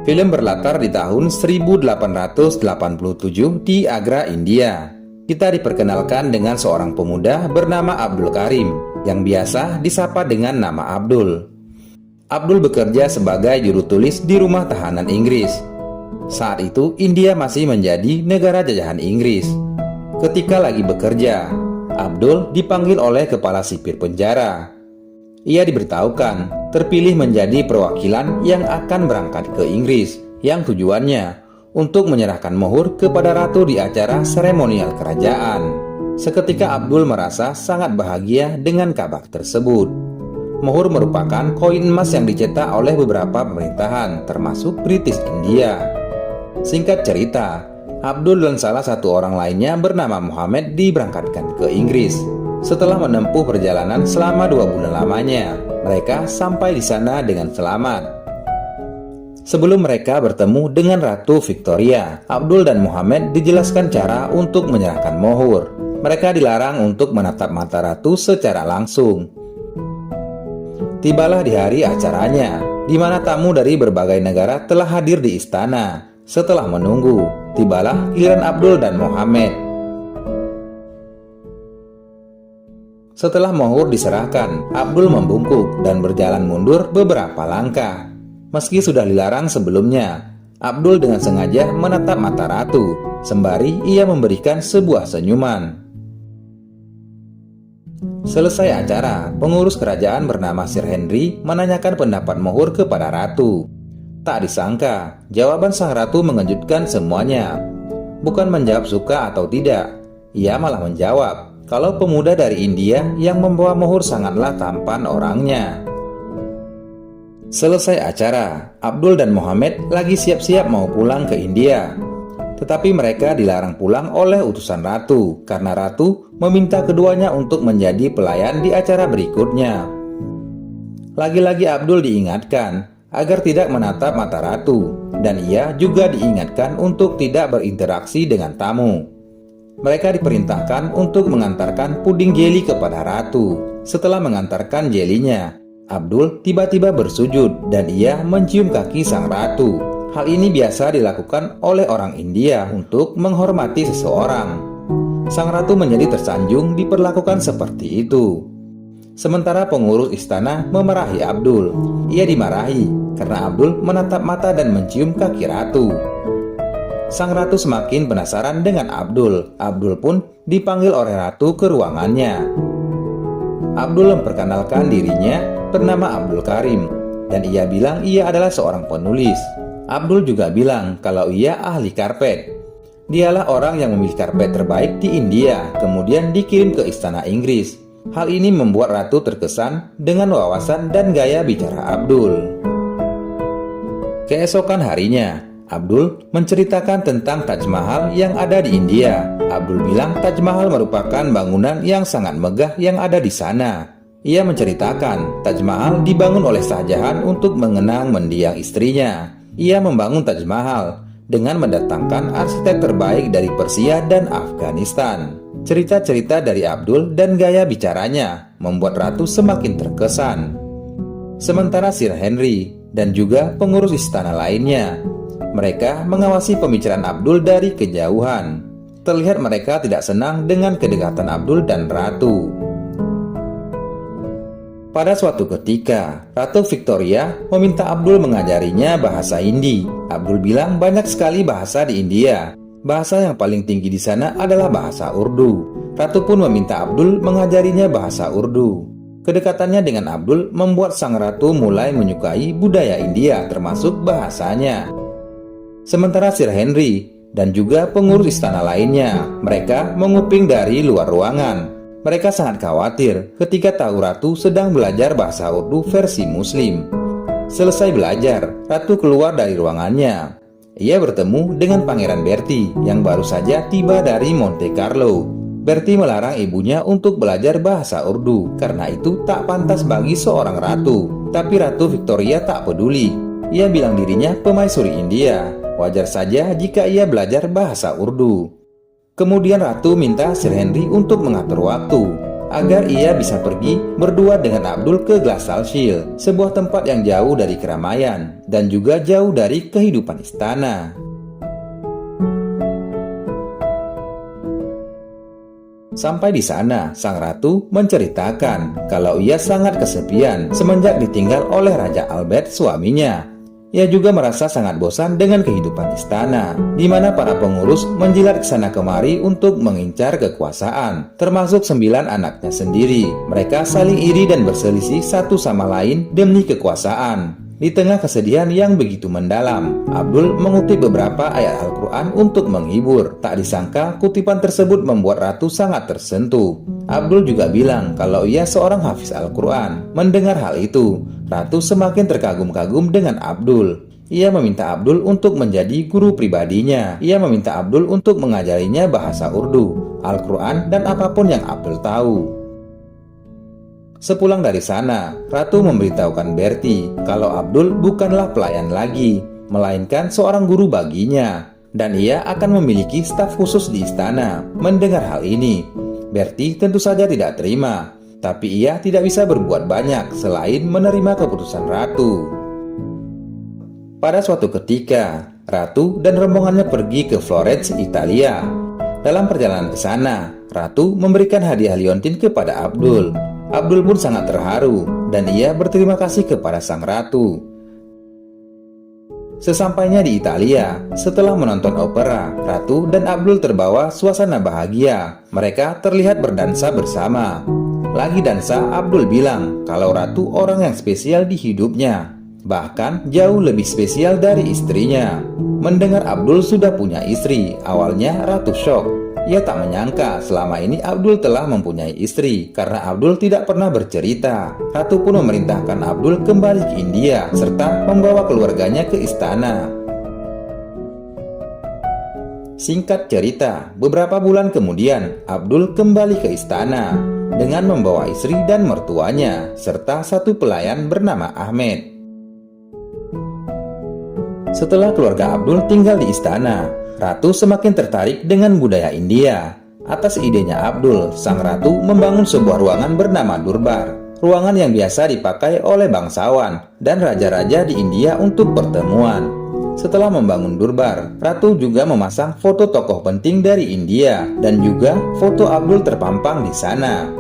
Film berlatar di tahun 1887 di Agra, India. Kita diperkenalkan dengan seorang pemuda bernama Abdul Karim yang biasa disapa dengan nama Abdul. Abdul bekerja sebagai juru tulis di rumah tahanan Inggris. Saat itu India masih menjadi negara jajahan Inggris. Ketika lagi bekerja, Abdul dipanggil oleh kepala sipir penjara. Ia diberitahukan terpilih menjadi perwakilan yang akan berangkat ke Inggris, yang tujuannya untuk menyerahkan mohur kepada ratu di acara seremonial kerajaan. Seketika Abdul merasa sangat bahagia dengan kabar tersebut. Mohur merupakan koin emas yang dicetak oleh beberapa pemerintahan, termasuk British India. Singkat cerita, Abdul dan salah satu orang lainnya bernama Muhammad diberangkatkan ke Inggris. Setelah menempuh perjalanan selama 2 bulan lamanya, mereka sampai di sana dengan selamat. Sebelum mereka bertemu dengan Ratu Victoria, Abdul dan Muhammad dijelaskan cara untuk menyerahkan mohur. Mereka dilarang untuk menatap mata Ratu secara langsung. Tibalah di hari acaranya, di mana tamu dari berbagai negara telah hadir di istana. Setelah menunggu, tibalah giliran Abdul dan Muhammad. Setelah mohur diserahkan, Abdul membungkuk dan berjalan mundur beberapa langkah. Meski sudah dilarang sebelumnya, Abdul dengan sengaja menatap mata Ratu, sembari ia memberikan sebuah senyuman. Selesai acara, pengurus kerajaan bernama Sir Henry menanyakan pendapat mohur kepada Ratu. Tak disangka, jawaban sang Ratu mengejutkan semuanya. Bukan menjawab suka atau tidak, ia malah menjawab kalau pemuda dari India yang membawa mohur sangatlah tampan orangnya. Selesai acara, Abdul dan Muhammad lagi siap-siap mau pulang ke India. Tetapi mereka dilarang pulang oleh utusan Ratu karena Ratu meminta keduanya untuk menjadi pelayan di acara berikutnya. Lagi-lagi Abdul diingatkan agar tidak menatap mata Ratu, dan ia juga diingatkan untuk tidak berinteraksi dengan tamu. Mereka diperintahkan untuk mengantarkan puding jeli kepada Ratu. Setelah mengantarkan jelinya, Abdul tiba-tiba bersujud dan ia mencium kaki sang Ratu. Hal ini biasa dilakukan oleh orang India untuk menghormati seseorang. Sang Ratu menjadi tersanjung diperlakukan seperti itu. Sementara pengurus istana memarahi Abdul. Ia dimarahi karena Abdul menatap mata dan mencium kaki Ratu. Sang Ratu semakin penasaran dengan Abdul. Abdul pun dipanggil oleh Ratu ke ruangannya. Abdul memperkenalkan dirinya bernama Abdul Karim, dan ia bilang ia adalah seorang penulis. Abdul juga bilang kalau ia ahli karpet. Dialah orang yang memilih karpet terbaik di India, kemudian dikirim ke istana Inggris. Hal ini membuat Ratu terkesan dengan wawasan dan gaya bicara Abdul. Keesokan harinya, Abdul menceritakan tentang Taj Mahal yang ada di India. Abdul bilang Taj Mahal merupakan bangunan yang sangat megah yang ada di sana. Ia menceritakan Taj Mahal dibangun oleh Shah Jahan untuk mengenang mendiang istrinya. Ia membangun Taj Mahal dengan mendatangkan arsitek terbaik dari Persia dan Afghanistan. Cerita-cerita dari Abdul dan gaya bicaranya membuat Ratu semakin terkesan. Sementara Sir Henry dan juga pengurus istana lainnya, mereka mengawasi pembicaraan Abdul dari kejauhan. Terlihat mereka tidak senang dengan kedekatan Abdul dan Ratu. Pada suatu ketika, Ratu Victoria meminta Abdul mengajarinya bahasa Hindi. Abdul bilang banyak sekali bahasa di India. Bahasa yang paling tinggi di sana adalah bahasa Urdu. Ratu pun meminta Abdul mengajarinya bahasa Urdu. Kedekatannya dengan Abdul membuat sang Ratu mulai menyukai budaya India, termasuk bahasanya. Sementara Sir Henry dan juga pengurus istana lainnya, mereka menguping dari luar ruangan. Mereka sangat khawatir ketika tahu Ratu sedang belajar bahasa Urdu versi Muslim. Selesai belajar, Ratu keluar dari ruangannya. Ia bertemu dengan Pangeran Bertie yang baru saja tiba dari Monte Carlo. Bertie melarang ibunya untuk belajar bahasa Urdu karena itu tak pantas bagi seorang ratu. Tapi Ratu Victoria tak peduli. Ia bilang dirinya pemaisuri India. Wajar saja jika ia belajar bahasa Urdu. Kemudian Ratu minta Sir Henry untuk mengatur waktu agar ia bisa pergi berdua dengan Abdul ke Glassal Shield, sebuah tempat yang jauh dari keramaian dan juga jauh dari kehidupan istana. Sampai di sana, sang ratu menceritakan kalau ia sangat kesepian semenjak ditinggal oleh Raja Albert, suaminya. Ia juga merasa sangat bosan dengan kehidupan istana, di mana para pengurus menjilat kesana kemari untuk mengincar kekuasaan, termasuk 9 anaknya sendiri. Mereka saling iri dan berselisih satu sama lain demi kekuasaan. Di tengah kesedihan yang begitu mendalam, Abdul mengutip beberapa ayat Al-Quran untuk menghibur. Tak disangka kutipan tersebut membuat Ratu sangat tersentuh. Abdul juga bilang kalau ia seorang hafiz Al-Quran. Mendengar hal itu, Ratu semakin terkagum-kagum dengan Abdul. Ia meminta Abdul untuk menjadi guru pribadinya. Ia meminta Abdul untuk mengajarinya bahasa Urdu, Al-Quran, dan apapun yang Abdul tahu. Sepulang dari sana, Ratu memberitahukan Bertie kalau Abdul bukanlah pelayan lagi, melainkan seorang guru baginya, dan ia akan memiliki staf khusus di istana. Mendengar hal ini, Bertie tentu saja tidak terima, tapi ia tidak bisa berbuat banyak selain menerima keputusan Ratu. Pada suatu ketika, Ratu dan rombongannya pergi ke Florence, Italia. Dalam perjalanan ke sana, Ratu memberikan hadiah liontin kepada Abdul. Abdul pun sangat terharu dan ia berterima kasih kepada sang ratu. Sesampainya di Italia, setelah menonton opera, Ratu dan Abdul terbawa suasana bahagia. Mereka terlihat berdansa bersama. Lagi dansa, Abdul bilang kalau Ratu orang yang spesial di hidupnya, bahkan jauh lebih spesial dari istrinya. Mendengar Abdul sudah punya istri, awalnya Ratu syok. Ia tak menyangka selama ini Abdul telah mempunyai istri, karena Abdul tidak pernah bercerita. Ratu pun memerintahkan Abdul kembali ke India, serta membawa keluarganya ke istana. Singkat cerita, beberapa bulan kemudian, Abdul kembali ke istana dengan membawa istri dan mertuanya, serta satu pelayan bernama Ahmed. Setelah keluarga Abdul tinggal di istana, Ratu semakin tertarik dengan budaya India. Atas idenya Abdul, sang ratu membangun sebuah ruangan bernama Durbar. Ruangan yang biasa dipakai oleh bangsawan dan raja-raja di India untuk pertemuan. Setelah membangun Durbar, Ratu juga memasang foto tokoh penting dari India dan juga foto Abdul terpampang di sana.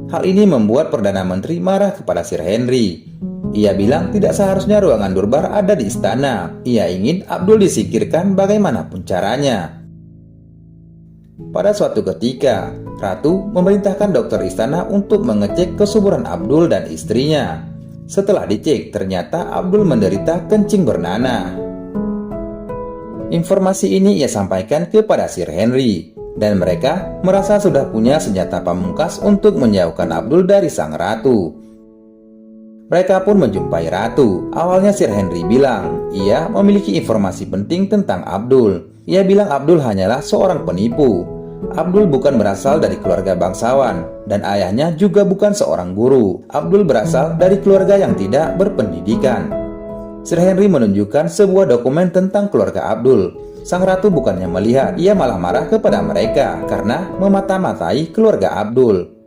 Hal ini membuat Perdana Menteri marah kepada Sir Henry. Ia bilang tidak seharusnya ruangan Durbar ada di istana. Ia ingin Abdul disingkirkan bagaimanapun caranya. Pada suatu ketika, Ratu memerintahkan dokter istana untuk mengecek kesuburan Abdul dan istrinya. Setelah dicek, ternyata Abdul menderita kencing bernanah. Informasi ini ia sampaikan kepada Sir Henry, dan mereka merasa sudah punya senjata pamungkas untuk menjauhkan Abdul dari sang ratu. Mereka pun menjumpai Ratu. Awalnya Sir Henry bilang ia memiliki informasi penting tentang Abdul. Ia bilang Abdul hanyalah seorang penipu. Abdul bukan berasal dari keluarga bangsawan dan ayahnya juga bukan seorang guru. Abdul berasal dari keluarga yang tidak berpendidikan. Sir Henry menunjukkan sebuah dokumen tentang keluarga Abdul. Sang ratu bukannya melihat, ia malah marah kepada mereka karena memata-matai keluarga Abdul.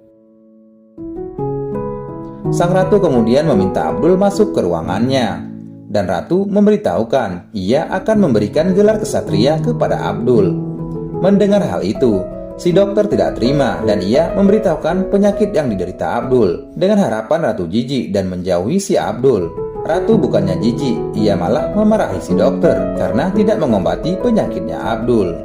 Sang ratu kemudian meminta Abdul masuk ke ruangannya, dan ratu memberitahukan ia akan memberikan gelar kesatria kepada Abdul. Mendengar hal itu, si dokter tidak terima dan ia memberitahukan penyakit yang diderita Abdul dengan harapan ratu jijik dan menjauhi si Abdul. Ratu bukannya jijik, ia malah memarahi si dokter karena tidak mengobati penyakitnya Abdul.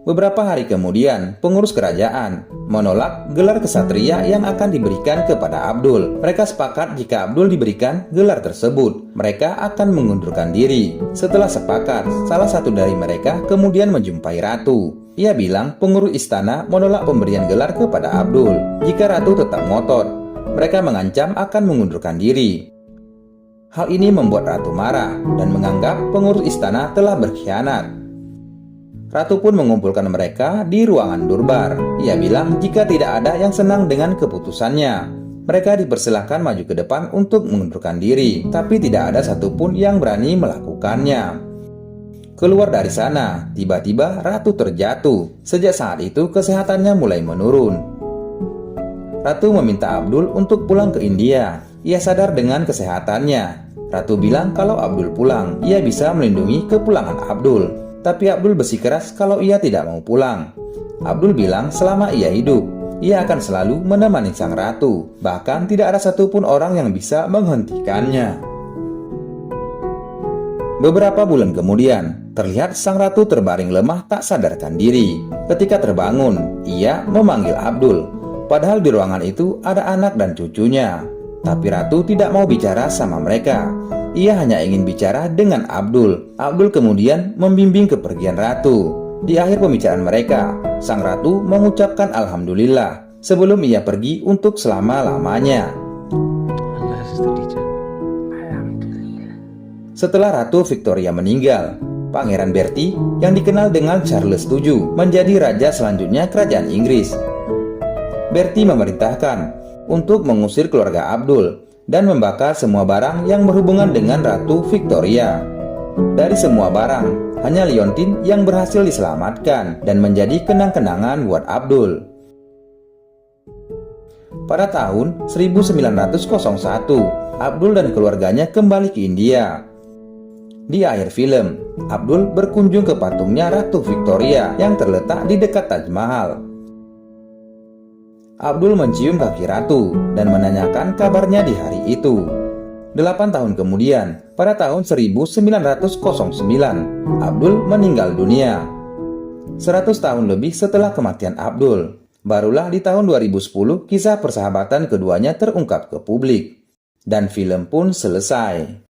Beberapa hari kemudian, pengurus kerajaan menolak gelar kesatria yang akan diberikan kepada Abdul. Mereka sepakat jika Abdul diberikan gelar tersebut, mereka akan mengundurkan diri. Setelah sepakat, salah satu dari mereka kemudian menjumpai Ratu. Ia bilang pengurus istana menolak pemberian gelar kepada Abdul. Jika Ratu tetap ngotot, mereka mengancam akan mengundurkan diri. Hal ini membuat Ratu marah dan menganggap pengurus istana telah berkhianat. Ratu pun mengumpulkan mereka di ruangan Durbar. Ia bilang jika tidak ada yang senang dengan keputusannya, Mereka dipersilahkan maju ke depan untuk mengundurkan diri, tapi tidak ada satupun yang berani melakukannya. Keluar dari sana, tiba-tiba Ratu terjatuh. Sejak saat itu kesehatannya mulai menurun. Ratu meminta Abdul untuk pulang ke India. Ia sadar dengan kesehatannya. Ratu bilang kalau Abdul pulang, ia bisa melindungi kepulangan Abdul. Tapi Abdul bersikeras kalau ia tidak mau pulang. Abdul bilang selama ia hidup, ia akan selalu menemani sang ratu. Bahkan tidak ada satupun orang yang bisa menghentikannya. Beberapa bulan kemudian, terlihat sang ratu terbaring lemah tak sadarkan diri. Ketika terbangun, ia memanggil Abdul. Padahal di ruangan itu ada anak dan cucunya. Tapi ratu tidak mau bicara sama mereka. Ia hanya ingin bicara dengan Abdul. Abdul kemudian membimbing kepergian ratu. Di akhir pembicaraan mereka, sang ratu mengucapkan alhamdulillah sebelum ia pergi untuk selama-lamanya. Setelah Ratu Victoria meninggal, Pangeran Bertie yang dikenal dengan Charles VII menjadi raja selanjutnya kerajaan Inggris. Bertie memerintahkan untuk mengusir keluarga Abdul dan membakar semua barang yang berhubungan dengan Ratu Victoria. Dari semua barang, hanya liontin yang berhasil diselamatkan dan menjadi kenang-kenangan buat Abdul. Pada tahun 1901, Abdul dan keluarganya kembali ke India. Di akhir film, Abdul berkunjung ke patungnya Ratu Victoria yang terletak di dekat Taj Mahal. Abdul mencium kaki ratu dan menanyakan kabarnya di hari itu. 8 tahun kemudian, pada tahun 1909, Abdul meninggal dunia. 100 tahun lebih setelah kematian Abdul, barulah di tahun 2010 kisah persahabatan keduanya terungkap ke publik. Dan film pun selesai.